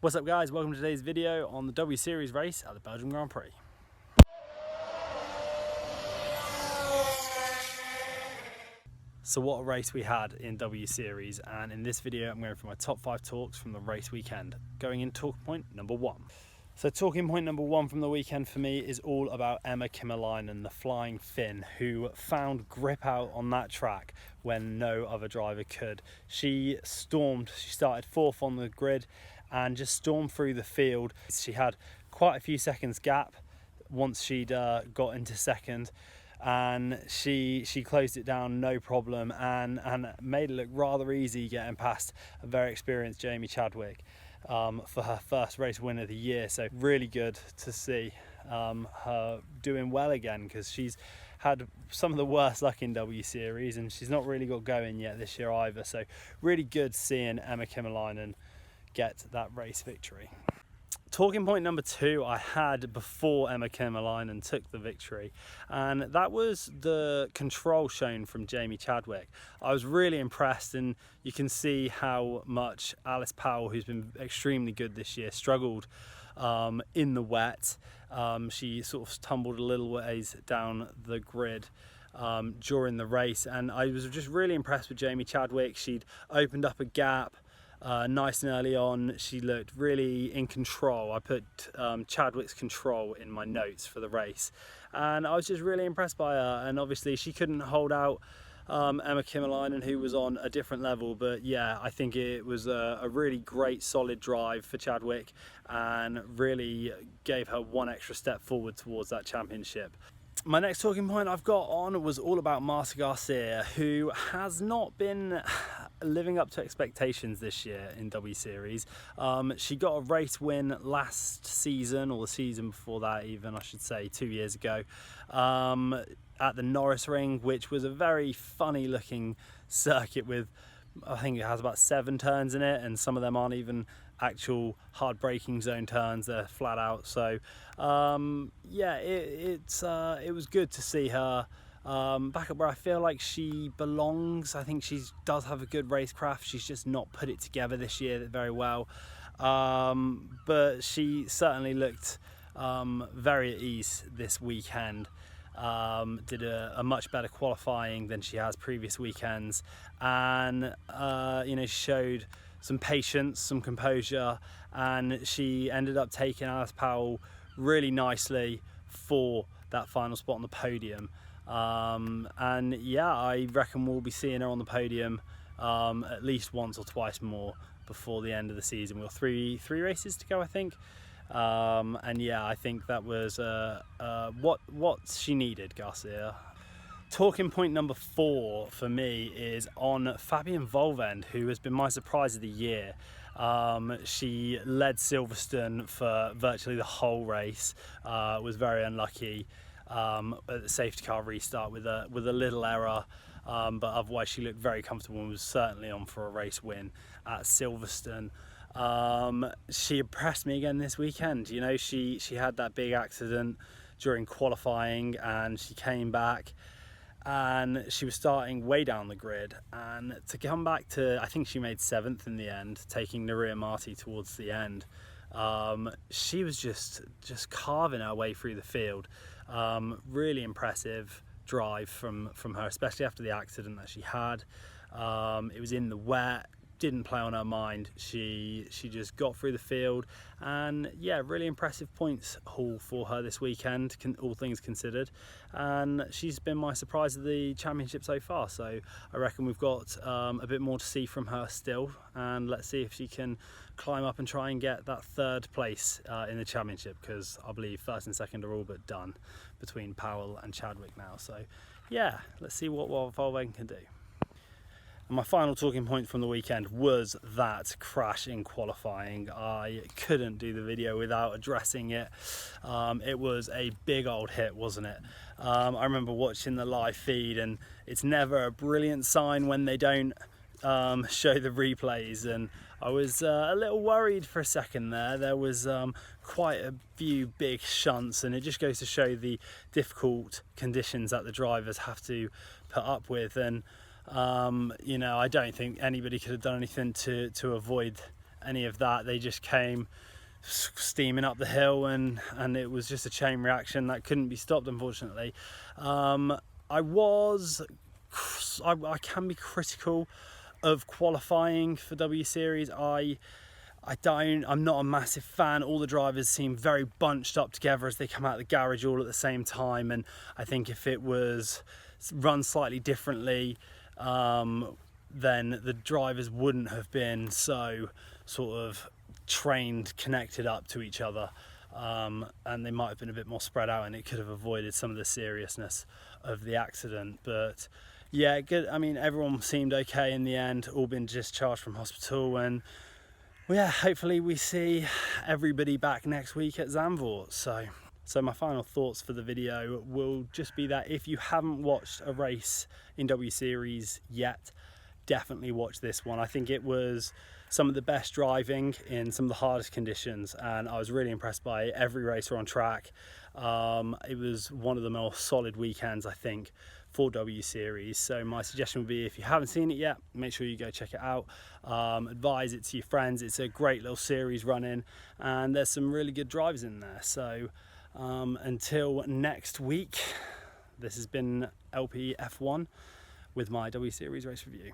What's up guys, welcome to today's video on the W Series race at the Belgium Grand Prix. So what a race we had in W Series, and in this video I'm going for my top 5 talks from the race weekend. Going in talking point number 1. So talking point number 1 from the weekend for me is all about Emma Kymäläinen, the Flying Finn, who found grip out on that track when no other driver could. She stormed, she started 4th on the grid and just stormed through the field. She had quite a few seconds gap once she'd got into 2nd, and she closed it down no problem and made it look rather easy getting past a very experienced Jamie Chadwick for her first race win of the year. So really good to see her doing well again, because she's had some of the worst luck in W Series and she's not really got going yet this year either. So really good seeing Emma Kymäläinen get that race victory. Talking point number 2 I had before Emma Kymäläinen took the victory, and that was the control shown from Jamie Chadwick. I was really impressed, and you can see how much Alice Powell, who's been extremely good this year, struggled in the wet. She sort of tumbled a little ways down the grid during the race, and I was just really impressed with Jamie Chadwick. She'd opened up a gap nice and early on. She looked really in control. I put Chadwick's control in my notes for the race, and I was just really impressed by her. And obviously she couldn't hold out Emma Kymäläinen, who was on a different level, but yeah, I think it was a really great solid drive for Chadwick and really gave her one extra step forward towards that championship. My next talking point I've got on was all about Marta Garcia, who has not been living up to expectations this year in W Series. She got a race win last season, or the season before that even, I should say, 2 years ago, at the Norris Ring, which was a very funny looking circuit with, I think it has about 7 turns in it, and some of them aren't even actual hard braking zone turns, they're flat out. So yeah, it was good to see her back up where I feel like she belongs. I think she does have a good racecraft, she's just not put it together this year very well, but she certainly looked very at ease this weekend. Did a much better qualifying than she has previous weekends, and you know, showed some patience, some composure, and she ended up taking Alice Powell really nicely for that final spot on the podium. And yeah, I reckon we'll be seeing her on the podium at least once or twice more before the end of the season. We've got three races to go, I think. And yeah, I think that was what she needed, Garcia. Talking point number 4 for me is on Fabienne Volvend, who has been my surprise of the year. She led Silverstone for virtually the whole race, was very unlucky at the safety car restart with a little error, but otherwise she looked very comfortable and was certainly on for a race win at Silverstone. She impressed me again this weekend. You know, she had that big accident during qualifying and she came back, and she was starting way down the grid, and to come back to, I think she made 7th in the end, taking Nuria Marti towards the end. She was just carving her way through the field. Really impressive drive from her, especially after the accident that she had. It was in the wet, didn't play on her mind. She just got through the field, and yeah, really impressive points haul for her this weekend, all things considered, and she's been my surprise of the championship so far. So I reckon we've got a bit more to see from her still, and let's see if she can climb up and try and get that 3rd place in the championship, because I believe 1st and 2nd are all but done between Powell and Chadwick now. So yeah, let's see what Volvend can do. And my final talking point from the weekend was that crash in qualifying. I couldn't do the video without addressing it. It was a big old hit, wasn't it? I remember watching the live feed, and it's never a brilliant sign when they don't show the replays, and I was a little worried for a second there. There was quite a few big shunts, and it just goes to show the difficult conditions that the drivers have to put up with. And you know, I don't think anybody could have done anything to avoid any of that. They just came steaming up the hill, and it was just a chain reaction that couldn't be stopped, unfortunately. I can be critical of qualifying for W Series. I'm not a massive fan. All the drivers seem very bunched up together as they come out of the garage all at the same time, and I think if it was run slightly differently, then the drivers wouldn't have been so sort of trained, connected up to each other, and they might have been a bit more spread out, and it could have avoided some of the seriousness of the accident. But yeah, good. I mean, everyone seemed okay in the end, all been discharged from hospital, and well, yeah, hopefully we see everybody back next week at Zandvoort. So my final thoughts for the video will just be that if you haven't watched a race in W Series yet, definitely watch this one. I think it was some of the best driving in some of the hardest conditions, and I was really impressed by every racer on track. It was one of the more solid weekends, I think, for W Series. So my suggestion would be, if you haven't seen it yet, make sure you go check it out. Advise it to your friends. It's a great little series running, and there's some really good drivers in there. So until next week, this has been LP F1 with my W Series race review.